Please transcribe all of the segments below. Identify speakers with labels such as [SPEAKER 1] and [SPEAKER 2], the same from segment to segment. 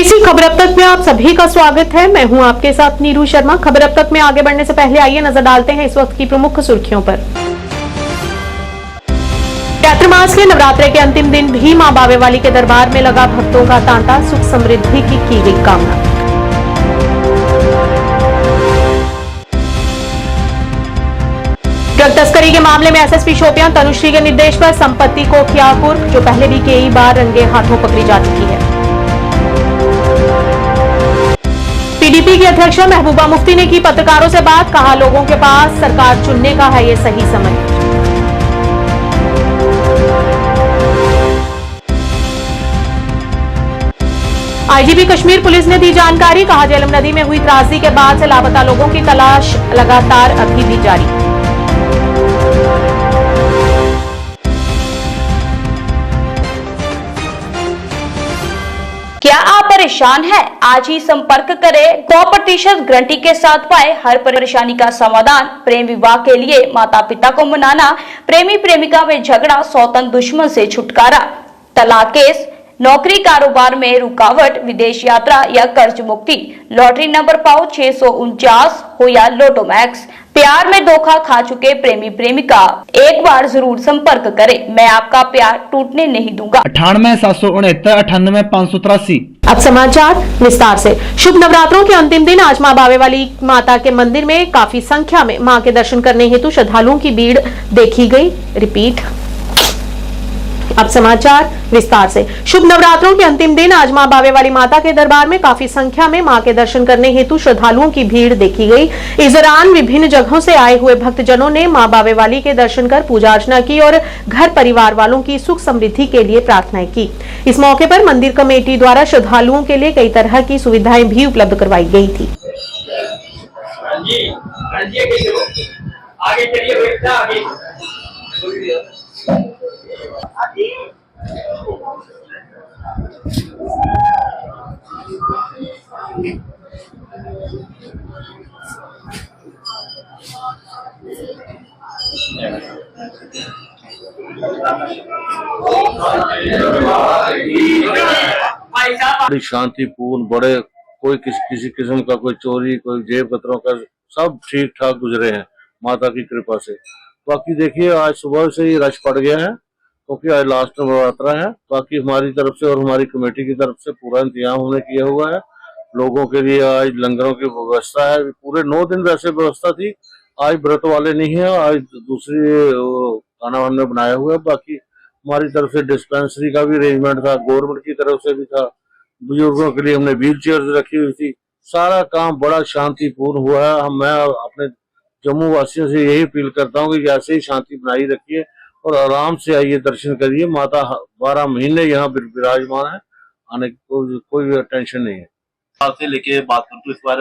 [SPEAKER 1] केसी खबर अब तक में आप सभी का स्वागत है। मैं हूं आपके साथ नीरू शर्मा। खबर अब तक में आगे बढ़ने से पहले आइए नजर डालते हैं इस वक्त की प्रमुख सुर्खियों पर। चैत्र मास के नवरात्रे के अंतिम दिन भी मां बावेवाली के दरबार में लगा भक्तों का तांता, सुख समृद्धि की गई कामना। ड्रग तस्करी के मामले में एसएसपी शोपियां तनुश्री के निर्देश पर संपत्ति को किया कुर्क, जो पहले भी कई बार रंगे हाथों पकड़ी जा चुकी है। पीडीपी की अध्यक्ष महबूबा मुफ्ती ने की पत्रकारों से बात, कहा लोगों के पास सरकार चुनने का है ये सही समय। आईजीपी कश्मीर पुलिस ने दी जानकारी, कहा झेलम नदी में हुई त्रासदी के बाद से लापता लोगों की तलाश लगातार अभी भी जारी।
[SPEAKER 2] क्या आप परेशान हैं? आज ही संपर्क करें। 100% गारंटी के साथ पाए हर परेशानी का समाधान। प्रेम विवाह के लिए माता पिता को मनाना, प्रेमी प्रेमिका में झगड़ा, सौतन दुश्मन से छुटकारा, तलाक केस, नौकरी कारोबार में रुकावट, विदेश यात्रा या कर्ज मुक्ति, लॉटरी नंबर पाओ 649 हो या लोटो मैक्स, प्यार में धोखा खा चुके प्रेमी प्रेमिका, एक बार जरूर संपर्क करें। मैं आपका प्यार टूटने नहीं दूंगा।
[SPEAKER 3] 98 769 98 583।
[SPEAKER 1] अब समाचार विस्तार से। शुभ नवरात्रों के अंतिम दिन आज मां बावेवाली माता के मंदिर में काफी संख्या में मां के दर्शन करने हेतु श्रद्धालुओं की भीड़ देखी गई। रिपीट। अब समाचार विस्तार से। शुभ नवरात्रों के अंतिम दिन आज मां बावेवाली माता के दरबार में काफी संख्या में मां के दर्शन करने हेतु श्रद्धालुओं की भीड़ देखी गई। इस दौरान विभिन्न जगहों से आए हुए भक्तजनों ने मां बावेवाली के दर्शन कर पूजा अर्चना की और घर परिवार वालों की सुख समृद्धि के लिए प्रार्थनाएं की। इस मौके पर मंदिर कमेटी द्वारा श्रद्धालुओं के लिए कई तरह की सुविधाएं भी उपलब्ध करवाई गई थी।
[SPEAKER 4] आगे चलिए बेटा, आगे
[SPEAKER 5] बड़ी शांतिपूर्ण, बड़े कोई किसी किस्म का कोई चोरी, कोई जेब कतरों का, सब ठीक ठाक गुजरे हैं माता की कृपा से। बाकी देखिए आज सुबह से ही रश पड़ गया है क्योंकि आज लास्ट नवरात्रा है। बाकी हमारी तरफ से और हमारी कमेटी की तरफ से पूरा इंतजाम हमने किया हुआ है। लोगों के लिए आज लंगरों की व्यवस्था है। पूरे 9 दिन वैसे व्यवस्था थी, आज व्रत वाले नहीं है, आज दूसरी खाना हमने बनाया हुआ है। बाकी हमारी तरफ से डिस्पेंसरी का भी अरेंजमेंट था, गवर्नमेंट की तरफ से भी था। बुजुर्गों के लिए हमने व्हील चेयर रखी हुई थी। सारा काम बड़ा शांतिपूर्ण हुआ है। मैं अपने जम्मू वासियों से यही अपील करता हूँ कि ऐसे ही शांति बनाई रखिए और आराम से आइए, दर्शन करिए। माता 12 महीने यहाँ विराजमान है, आने की कोई टेंशन नहीं है।
[SPEAKER 6] से लेके बात करूं तो इस बार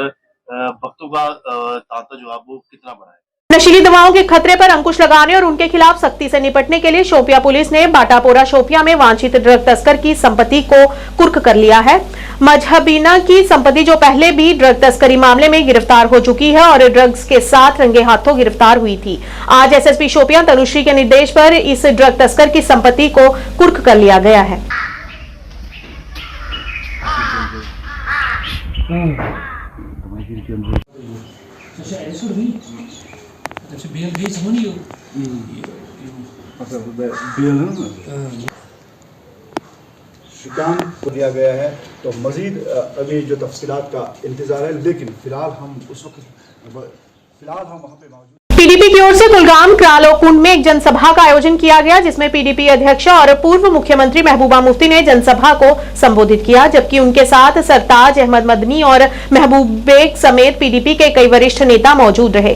[SPEAKER 6] भक्तों का तांता जो है वो कितना बड़ा है।
[SPEAKER 1] नशीली दवाओं के खतरे पर अंकुश लगाने और उनके खिलाफ सख्ती से निपटने के लिए शोपिया पुलिस ने बाटापोरा शोपिया में वांछित ड्रग तस्कर की संपत्ति को कुर्क कर लिया है। मजहबीना की संपत्ति जो पहले भी ड्रग तस्करी मामले में गिरफ्तार हो चुकी है और ड्रग्स के साथ रंगे हाथों गिरफ्तार हुई थी। आज एसएसपी शोपिया तनुश्री के निर्देश पर इस ड्रग तस्कर की संपत्ति को कुर्क कर लिया गया है।
[SPEAKER 7] शिकायत को दिया गया है तो मजीद अभी जो तफसीलात का इंतजार है, लेकिन फिलहाल हम वहाँ पे मौजूद।
[SPEAKER 1] पीडीपी की ओर से कुलगाम क्रालोकुंड में एक जनसभा का आयोजन किया गया, जिसमें पीडीपी अध्यक्ष और पूर्व मुख्यमंत्री महबूबा मुफ्ती ने जनसभा को संबोधित किया, जबकि उनके साथ सरताज अहमद मदनी और महबूब बेग समेत पीडीपी के कई वरिष्ठ नेता मौजूद रहे।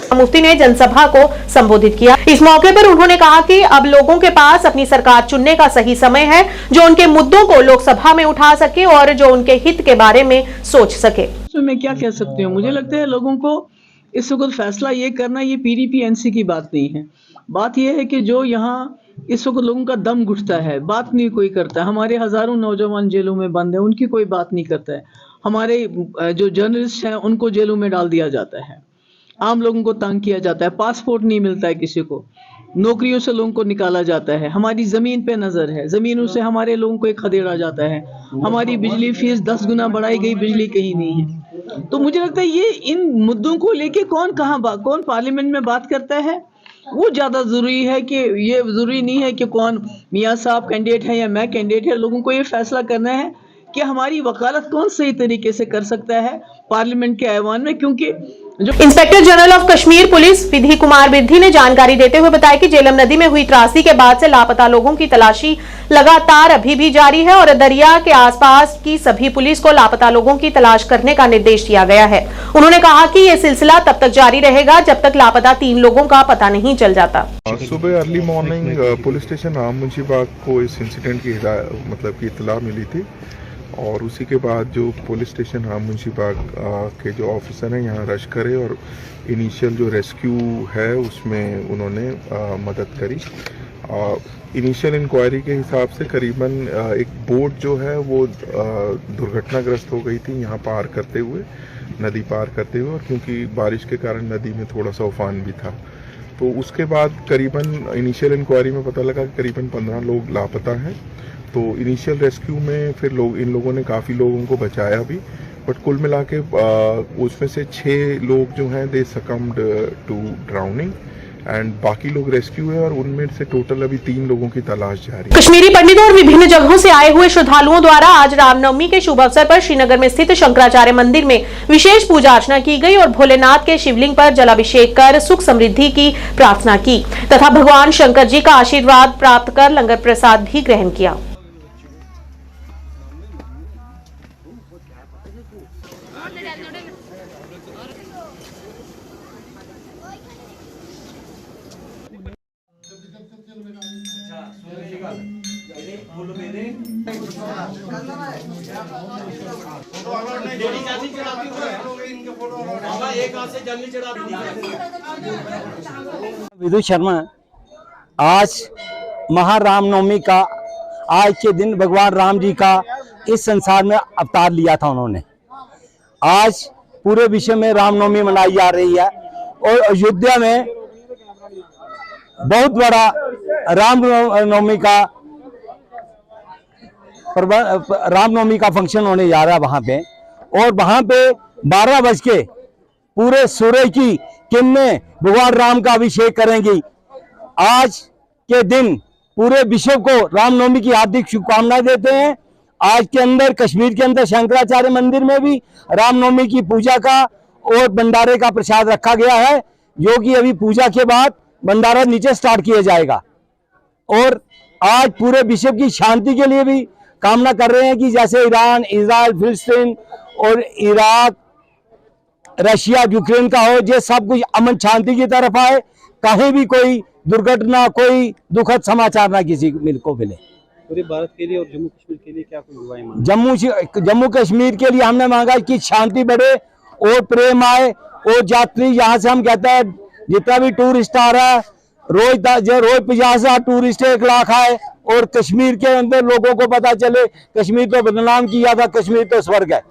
[SPEAKER 8] अगर
[SPEAKER 1] मुफ्ती ने जनसभा को संबोधित किया। इस मौके पर उन्होंने कहा कि अब लोगों के पास अपनी सरकार चुनने का सही समय है, जो उनके मुद्दों को लोकसभा में उठा सके और जो उनके हित के बारे में सोच सके।
[SPEAKER 9] मैं क्या कह सकती हूँ, मुझे लगता है लोगों को
[SPEAKER 4] इस वक्त फैसला ये करना ये पीडीपी एनसी की बात नहीं है। बात ये है कि जो यहाँ इस वक्त लोगों का दम घुटता है, बात नहीं कोई करता है। हमारे हजारों नौजवान जेलों में बंद है, उनकी कोई बात नहीं करता है। हमारे जो जर्नलिस्ट हैं उनको जेलों में डाल दिया जाता है। आम लोगों को तंग किया जाता है, पासपोर्ट नहीं मिलता है किसी को, नौकरियों से लोगों को निकाला जाता है। हमारी जमीन पे नजर है, जमीनों से हमारे लोगों को एक खदेड़ा जाता है। हमारी बिजली फीस 10 गुना बढ़ाई गई, बिजली कहीं नहीं है। तो मुझे लगता है ये इन मुद्दों को लेके कौन पार्लियामेंट में बात करता है वो ज्यादा जरूरी है। कि ये जरूरी नहीं है कि कौन मियाँ साहब कैंडिडेट है या मैं कैंडिडेट है। लोगों को ये फैसला करना है कि हमारी वकालत कौन सही तरीके से कर सकता है पार्लियामेंट के ऐवान में। क्योंकि जो
[SPEAKER 1] inspector general of Kashmir police Vidhi Kumar Birdi ने जानकारी देते हुए बताया कि झेलम नदी में हुई त्रासदी के बाद से लापता लोगों की तलाशी लगातार अभी भी जारी है और दरिया के आसपास की सभी पुलिस को लापता लोगों की तलाश करने का निर्देश दिया गया है। उन्होंने कहा कि यह सिलसिला तब तक जारी रहेगा जब तक लापता 3 लोगों का पता नहीं चल जाता।
[SPEAKER 9] सुबह early morning police station Ram Munshi Bagh को इस इंसिडेंट की इत्तला मिली थी और उसी के बाद जो पुलिस स्टेशन राम मुंशी बाग के जो ऑफिसर हैं यहाँ रश करे और इनिशियल जो रेस्क्यू है उसमें उन्होंने मदद करी। इनिशियल इंक्वायरी के हिसाब से करीबन एक बोट जो है वो दुर्घटनाग्रस्त हो गई थी यहाँ पार करते हुए, नदी पार करते हुए, और क्योंकि बारिश के कारण नदी में थोड़ा सा उफान भी था। तो उसके बाद करीबन इनिशियल इंक्वायरी में पता लगा कि करीबन 15 लोग लापता हैं। तो इनिशियल रेस्क्यू में फिर इन लोगों ने काफ़ी लोगों को बचाया भी, बट कुल मिला के उसमें से 6 लोग जो हैं दे सकम्ड टू ड्राउनिंग एंड बाकी लोग रेस्क्यू है और उनमें से टोटल अभी 3 लोगों की तलाश जारी है।
[SPEAKER 1] कश्मीरी पंडितों और विभिन्न जगहों से आए हुए श्रद्धालुओं द्वारा आज रामनवमी के शुभ अवसर पर श्रीनगर में स्थित शंकराचार्य मंदिर में विशेष पूजा अर्चना की गई और भोलेनाथ के शिवलिंग पर जलाभिषेक कर सुख समृद्धि की प्रार्थना की तथा भगवान शंकर जी का आशीर्वाद प्राप्त कर लंगर प्रसाद भी ग्रहण किया।
[SPEAKER 10] विदु शर्मा, आज महारामनवमी का आज के दिन भगवान राम जी का इस संसार में अवतार लिया था उन्होंने। आज पूरे विश्व में रामनवमी मनाई जा रही है और अयोध्या में बहुत बड़ा रामनवमी का फंक्शन होने जा रहा है वहां पे। और वहां पे 12 बज के पूरे सूरज की किरणें भगवान राम का अभिषेक करेंगी। आज के दिन पूरे विश्व को रामनवमी की हार्दिक शुभकामनाएं देते हैं। आज के अंदर कश्मीर के अंदर शंकराचार्य मंदिर में भी रामनवमी की पूजा का और भंडारे का प्रसाद रखा गया है, जो कि अभी पूजा के बाद भंडारा नीचे स्टार्ट किया जाएगा। और आज पूरे विश्व की शांति के लिए भी कामना कर रहे हैं कि जैसे ईरान, इजराइल, फिलिस्तीन और इराक, रशिया, यूक्रेन का हो, ये सब कुछ अमन शांति की तरफ आए, कहीं भी कोई दुर्घटना, कोई दुखद समाचार ना किसी को मिले।
[SPEAKER 11] पूरे भारत के लिए और जम्मू कश्मीर के लिए क्या कुछ दुआएं मांगी?
[SPEAKER 10] जम्मू कश्मीर के लिए हमने मांगा कि शांति बढ़े और प्रेम आए और यात्री यहाँ से हम कहते हैं जितना भी टूरिस्ट आ रहा है रोज 50,000 टूरिस्ट 1 लाख आए और कश्मीर के अंदर लोगों को पता चले कश्मीर तो बदनाम किया था, कश्मीर तो स्वर्ग है।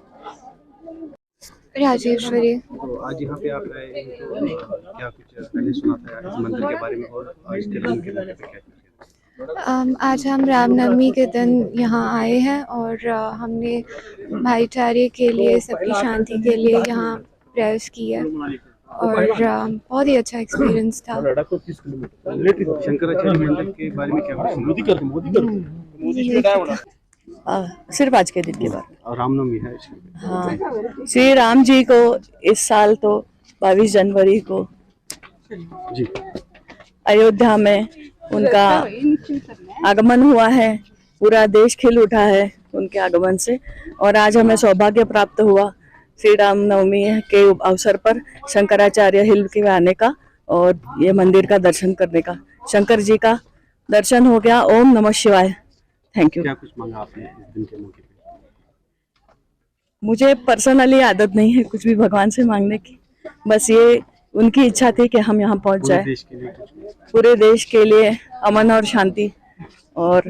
[SPEAKER 12] राजेश्वरी,
[SPEAKER 11] तो आज यहाँ पे आप आए तो क्या कुछ पहले सुना था इस मंदिर के बारे में और आज के दिन के बारे में क्या?
[SPEAKER 12] आज हम रामनवमी के दिन यहाँ आए हैं और हमने भाईचारे के लिए, सबकी शांति के लिए यहाँ प्रयास किया और बहुत ही अच्छा एक्सपीरियंस था।
[SPEAKER 11] शंकराचार्य मंदिर के बारे में क्या?
[SPEAKER 13] सिर्फ आज के दिन के बाद
[SPEAKER 11] रामनवमी है।
[SPEAKER 13] हाँ, श्री राम जी को इस साल तो 22 जनवरी को
[SPEAKER 11] जी
[SPEAKER 13] अयोध्या में उनका आगमन हुआ है। पूरा देश खिल उठा है उनके आगमन से और आज हमें सौभाग्य प्राप्त हुआ श्री रामनवमी के अवसर पर शंकराचार्य हिल के आने का और ये मंदिर का दर्शन करने का। शंकर जी का दर्शन हो गया। ओम नमः शिवाय। Thank you.
[SPEAKER 11] क्या कुछ मांगा आपने इस दिन के मौके पे?
[SPEAKER 13] मुझे पर्सनली आदत नहीं है कुछ भी भगवान से मांगने की, बस ये उनकी इच्छा थी कि हम यहाँ पहुँच जाए। पूरे देश के लिए अमन और शांति और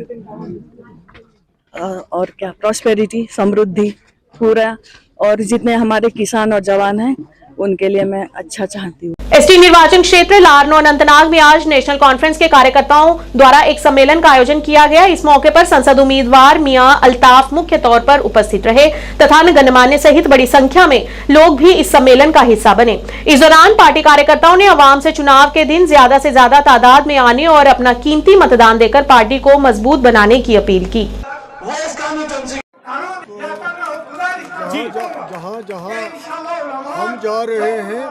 [SPEAKER 13] क्या प्रॉस्पेरिटी, समृद्धि पूरा, और जितने हमारे किसान और जवान हैं उनके लिए मैं अच्छा चाहती हूँ।
[SPEAKER 1] एसटी निर्वाचन क्षेत्र लारनो अनंतनाग में आज नेशनल कॉन्फ्रेंस के कार्यकर्ताओं द्वारा एक सम्मेलन का आयोजन किया गया। इस मौके पर संसद उम्मीदवार मियां अल्ताफ मुख्य तौर पर उपस्थित रहे तथा गणमान्य सहित बड़ी संख्या में लोग भी इस सम्मेलन का हिस्सा बने। इस दौरान पार्टी कार्यकर्ताओं ने आवाम से चुनाव के दिन ज्यादा से ज्यादा तादाद में आने और अपना कीमती मतदान देकर पार्टी को मजबूत बनाने की अपील की।
[SPEAKER 8] जहाँ जहाँ हम जा रहे हैं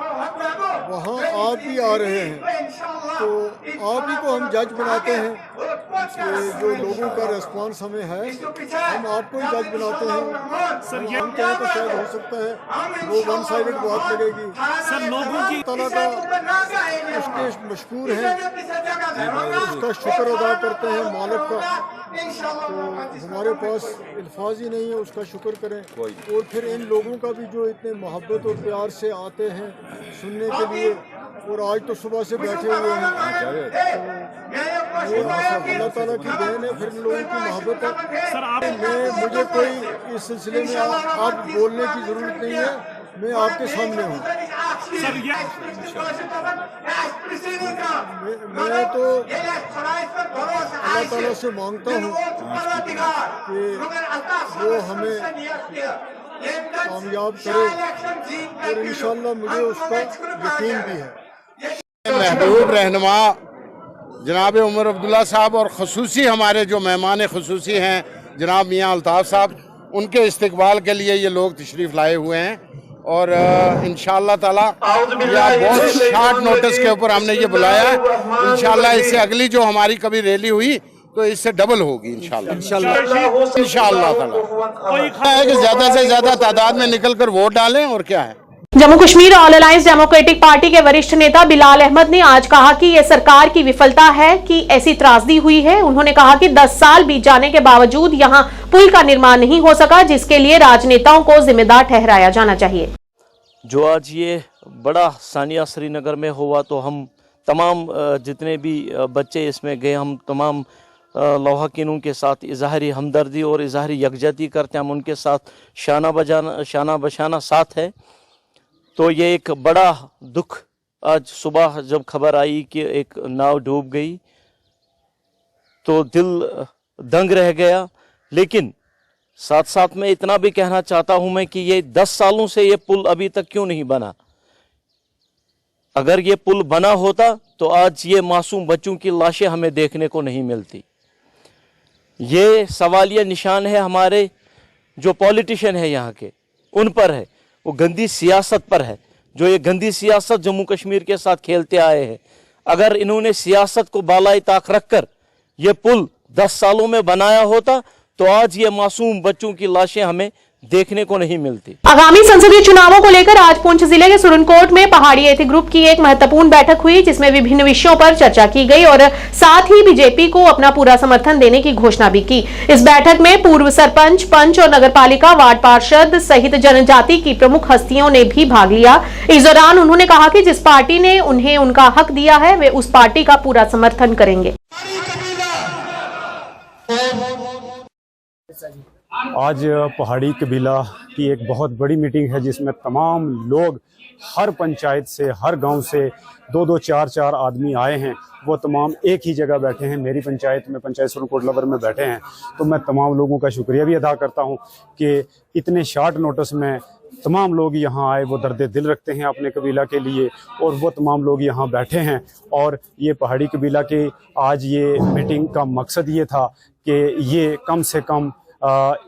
[SPEAKER 8] वहाँ आप भी आ रहे हैं, तो आप ही को हम जज बनाते हैं कि जो लोगों का रिस्पांस हमें है हम आपको ही जज बनाते हैं। सर हम कहें तो शायद हो सकता है वो वन साइडेड बात लगेगी। सर लोगों की तला का उसके मशहूर हैं, उसका शुक्र अदा करते हैं मालिक का, तो हमारे पास अल्फाज ही नहीं है उसका शुक्र करें। और फिर इन लोगों का भी जो इतने मोहब्बत और प्यार से आते हैं सुनने के लिए, और आज तो सुबह से बैठे हुए हैं, तो अल्लाह ताला की देन है, फिर लोगों की मोहब्बत है। सर मुझे कोई इस सिलसिले में आप बोलने की ज़रूरत नहीं है, मैं आपके सामने हूँ। मैं तो अल्लाह ताला से मांगता हूँ कि वो हमें कामयाब करे, और इंशाल्लाह मुझे उसका यकीन भी है।
[SPEAKER 14] महबूब रहनुमा जनाब उमर अब्दुल्ला साहब और ख़ुसूसी हमारे जो मेहमान ख़ुसूसी हैं जनाब मियां अल्ताफ़ साहब, उनके इस्तकबाल के लिए ये लोग तशरीफ़ लाए हुए हैं। और इंशाअल्लाह ताला बहुत शॉर्ट नोटिस के ऊपर हमने ये बुलाया है। इंशाअल्लाह इससे अगली जो हमारी कभी रैली हुई तो इससे डबल होगी इंशाअल्लाह ताला। है कि ज़्यादा से ज़्यादा तादाद में निकल कर वोट डालें, और क्या है।
[SPEAKER 1] Jammu Kashmir all alliance democratic party के वरिष्ठ नेता बिलाल अहमद ने आज कहा कि यह सरकार की विफलता है कि ऐसी त्रासदी हुई है। उन्होंने कहा कि 10 साल बीत जाने के बावजूद यहां पुल का निर्माण नहीं हो सका, जिसके लिए राजनेताओं को जिम्मेदार ठहराया जाना चाहिए।
[SPEAKER 15] जो आज ये बड़ा सानिया श्रीनगर में हुआ, तो हम तमाम जितने भी बच्चे इसमें गए, हम तमाम लवाकिनों के साथ इजहारी हमदर्दी और इजहारी यकजहती करते हैं। हम उनके साथ शाना बशाना साथ है। तो ये एक बड़ा दुख, आज सुबह जब खबर आई कि एक नाव डूब गई तो दिल दंग रह गया। लेकिन साथ साथ में इतना भी कहना चाहता हूं मैं कि ये 10 सालों से ये पुल अभी तक क्यों नहीं बना। अगर ये पुल बना होता तो आज ये मासूम बच्चों की लाशें हमें देखने को नहीं मिलती। ये सवालिया निशान है हमारे जो पॉलिटिशियन है यहाँ के, उन पर है, वो गंदी सियासत पर है, जो ये गंदी सियासत जम्मू कश्मीर के साथ खेलते आए हैं। अगर इन्होंने सियासत को बालाई ताक रखकर ये पुल 10 सालों में बनाया होता तो आज ये मासूम बच्चों की लाशें हमें देखने को नहीं मिलती।
[SPEAKER 1] आगामी संसदीय चुनावों को लेकर आज पुंछ जिले के सुरनकोट में पहाड़ी एथी ग्रुप की एक महत्वपूर्ण बैठक हुई, जिसमें विभिन्न विषयों पर चर्चा की गई और साथ ही बीजेपी को अपना पूरा समर्थन देने की घोषणा भी की। इस बैठक में पूर्व सरपंच, पंच और नगरपालिका वार्ड पार्षद सहित जनजाति की प्रमुख हस्तियों ने भी भाग लिया। इस दौरान उन्होंने कहा कि जिस पार्टी ने उन्हें उनका हक दिया है वे उस पार्टी का पूरा समर्थन करेंगे।
[SPEAKER 16] आज पहाड़ी कबीला की एक बहुत बड़ी मीटिंग है, जिसमें तमाम लोग हर पंचायत से, हर गांव से 2-2, 4-4 आदमी आए हैं। वो तमाम एक ही जगह बैठे हैं, मेरी पंचायत में, पंचायत सुरनकोट लवर में बैठे हैं। तो मैं तमाम लोगों का शुक्रिया भी अदा करता हूं कि इतने शॉर्ट नोटिस में तमाम लोग यहाँ आए। वो दर्द दिल रखते हैं अपने कबीला के लिए, और वो तमाम लोग यहाँ बैठे हैं। और ये पहाड़ी कबीला के आज ये मीटिंग का मकसद ये था कि ये कम से कम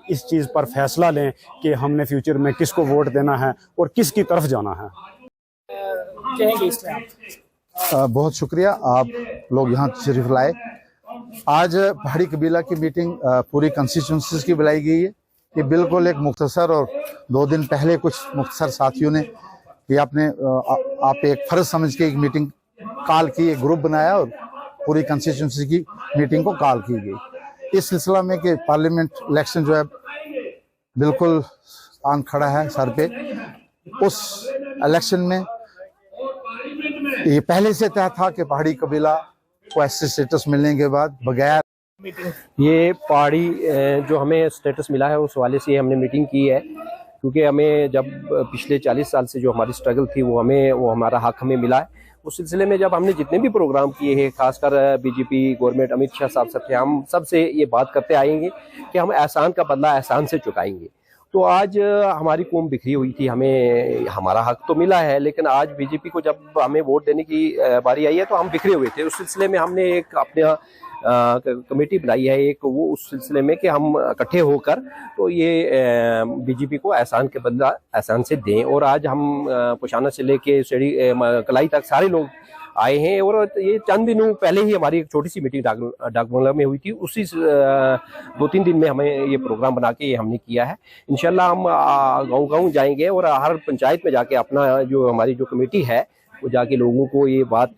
[SPEAKER 16] इस चीज़ पर फैसला लें कि हमने फ्यूचर में किसको वोट देना है और किसकी तरफ जाना है।
[SPEAKER 17] बहुत शुक्रिया, आप लोग यहाँ तशरीफ लाए। आज पहाड़ी कबीला की मीटिंग पूरी कंस्टिट्यूंसीज की बुलाई गई है। ये बिल्कुल एक मुख्तसर, और 2 दिन पहले कुछ मुख्तसर साथियों ने कि आपने आप एक फ़र्ज समझ के एक मीटिंग कॉल की, एक ग्रुप बनाया और पूरी कंस्टिट्यूंसी की मीटिंग को कॉल की गई इस सिलसिला में कि पार्लियामेंट इलेक्शन जो है बिल्कुल आन खड़ा है सर पे। उस इलेक्शन में ये पहले से तय था कि पहाड़ी कबीला को एससी स्टेटस मिलने के बाद बगैर
[SPEAKER 11] ये पहाड़ी जो हमें स्टेटस मिला है उस वाले से हमने मीटिंग की है, क्योंकि हमें जब पिछले 40 साल से जो हमारी स्ट्रगल थी वो हमारा हक हमें मिला है। उस सिलसिले में जब हमने जितने भी प्रोग्राम किए हैं, खासकर बीजेपी गवर्नमेंट अमित शाह साहब से हम सबसे ये बात करते आएंगे कि हम एहसान का बदला एहसान से चुकाएंगे। तो आज हमारी कौम बिखरी हुई थी, हमें हमारा हक तो मिला है, लेकिन आज बीजेपी को जब हमें वोट देने की बारी आई है तो हम बिखरे हुए थे। उस सिलसिले में हमने एक अपना कमेटी बनाई है एक, वो उस सिलसिले में कि हम इकट्ठे होकर तो ये बीजेपी को एहसान के बदला एहसान से दें। और आज हम पुशाना से लेके कलाई तक सारे लोग आए हैं, और ये चंद दिनों पहले ही हमारी एक छोटी सी मीटिंग डाक बंगला में हुई थी। उसी 2-3 दिन में हमें ये प्रोग्राम बना के हमने किया है। इंशाल्लाह हम गाँव जाएंगे और हर पंचायत में जाके अपना जो हमारी जो कमेटी है वो जाके लोगों को ये बात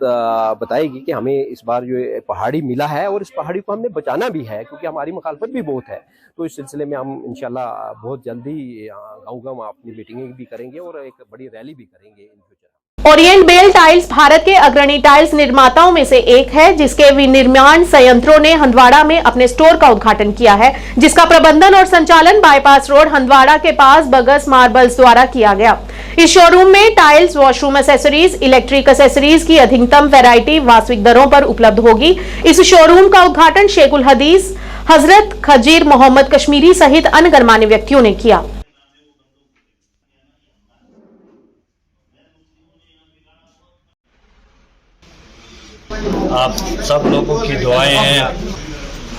[SPEAKER 11] बताएगी कि हमें इस बार जो पहाड़ी मिला है और इस पहाड़ी को हमने बचाना भी है, क्योंकि हमारी मुखालफत भी बहुत है। तो इस सिलसिले में हम इंशाल्लाह बहुत जल्दी गाँव अपनी मीटिंगें भी करेंगे और एक बड़ी रैली भी करेंगे in future.
[SPEAKER 1] Orient Bell tiles Bharat के अग्रणी टाइल्स निर्माताओं में से एक है, जिसके विनिर्माण संयंत्रों ने हंदवाड़ा में अपने स्टोर का उद्घाटन किया है, जिसका प्रबंधन और संचालन बाईपास रोड हंदवाड़ा के पास बगस मार्बल्स द्वारा किया गया। इस शोरूम में tiles, washroom accessories, electric accessories की अधिकतम वैरायटी वास्तविक दरों पर उपलब्ध होगी। इस शोरूम का उद्घाटन शेखुल हदीस हजरत खजीर मोहम्मद कश्मीरी सहित अन्य गणमान्य व्यक्तियों ने किया।
[SPEAKER 18] आप सब लोगों की दुआएं हैं।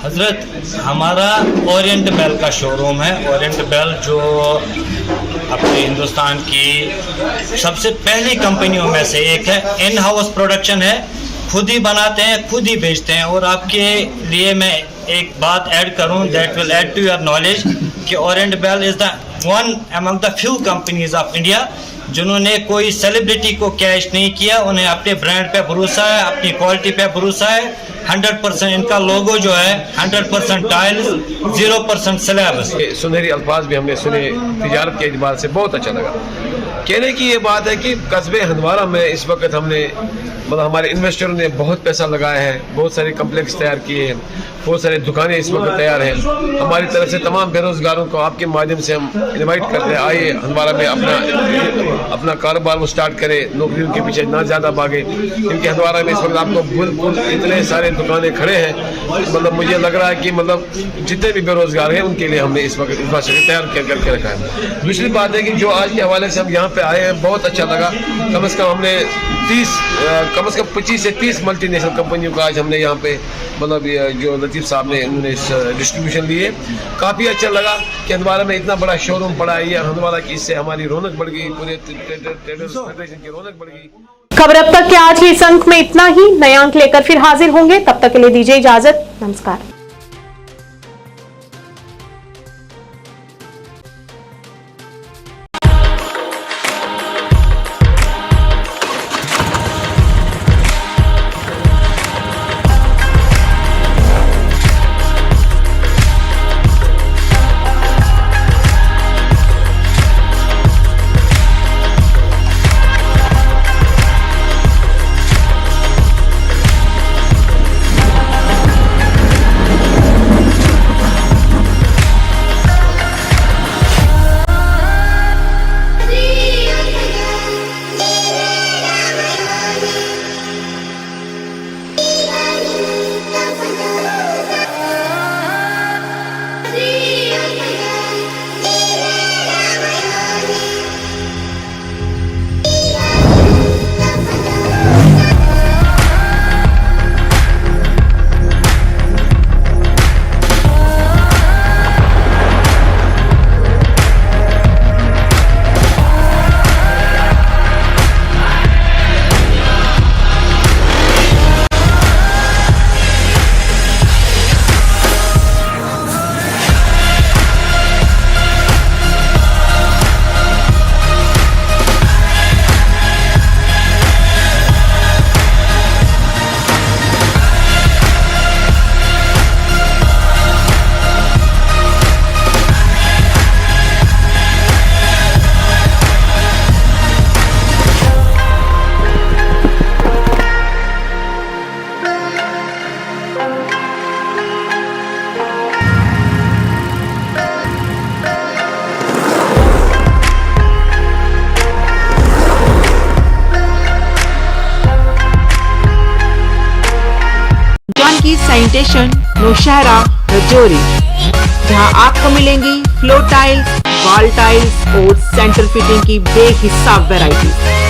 [SPEAKER 18] हजरत, हमारा ओरिएंट बेल का शोरूम है। ओरिएंट बेल जो अपने हिंदुस्तान की सबसे पहली कंपनियों में से एक है। इन हाउस प्रोडक्शन है, खुद ही बनाते हैं, खुद ही बेचते हैं। और आपके लिए मैं एक बात ऐड करूं that will add to your knowledge कि Orient Bell is the one among the few companies of India जिन्होंने कोई सेलिब्रिटी को कैश नहीं किया। उन्हें अपने ब्रांड पे भरोसा है, अपनी क्वालिटी पे भरोसा है। 100% इनका लोगो जो है 100% टाइल्स, 0% स्लैब।
[SPEAKER 19] सुनहरी अल्फाज भी हमने सुने, तिजारत के एतबार से बहुत अच्छा लगा। कहने की ये बात है कि कस्बे हंदवाड़ा में इस वक्त हमने हमारे इन्वेस्टरों ने बहुत पैसा लगाया है, बहुत सारे कम्प्लेक्स तैयार किए हैं, बहुत सारे दुकानें इस वक्त तैयार हैं। हमारी तरफ से तमाम बेरोजगारों को आपके माध्यम से हम इनवाइट करते हैं, आइए हंदवाड़ा में अपना कारोबार वो स्टार्ट करें, नौकरियों के पीछे ना ज़्यादा भागे, क्योंकि हंदवाड़ा में इस वक्त आपको बिल्कुल इतने सारे दुकानें खड़े हैं। मुझे लग रहा है कि जितने भी बेरोजगार हैं उनके लिए हमने इस वक्त इंफ्रास्ट्रक्चर तैयार करके रखा है। दूसरी बात है कि जो आज के हवाले से हम यहाँ पे आए हैं, बहुत अच्छा लगा। कम से कम हमने 25 से 30 मल्टीनेशनल कंपनियों का आज हमने यहाँ पे जो लतीफ़ साहब ने उन्होंने डिस्ट्रीब्यूशन लिए। काफ़ी अच्छा लगा कि हंदवाड़ा में इतना बड़ा शोरूम पड़ा है। ये हंदवाड़ा की इससे हमारी रौनक बढ़ गई, पूरे ट्रेडर्स फेडरेशन की रौनक बढ़ गई।
[SPEAKER 1] खबर अब तक के आज के इस अंक में इतना ही। नए अंक लेकर फिर हाजिर होंगे, तब तक के लिए दीजिए इजाजत। नमस्कार।
[SPEAKER 20] सैनिटेशन नौशहरा रजौरी, जहां आपको मिलेंगी फ्लोर टाइल्स, वॉल टाइल्स और सेंटर फिटिंग की बेहिसाब वैरायटी।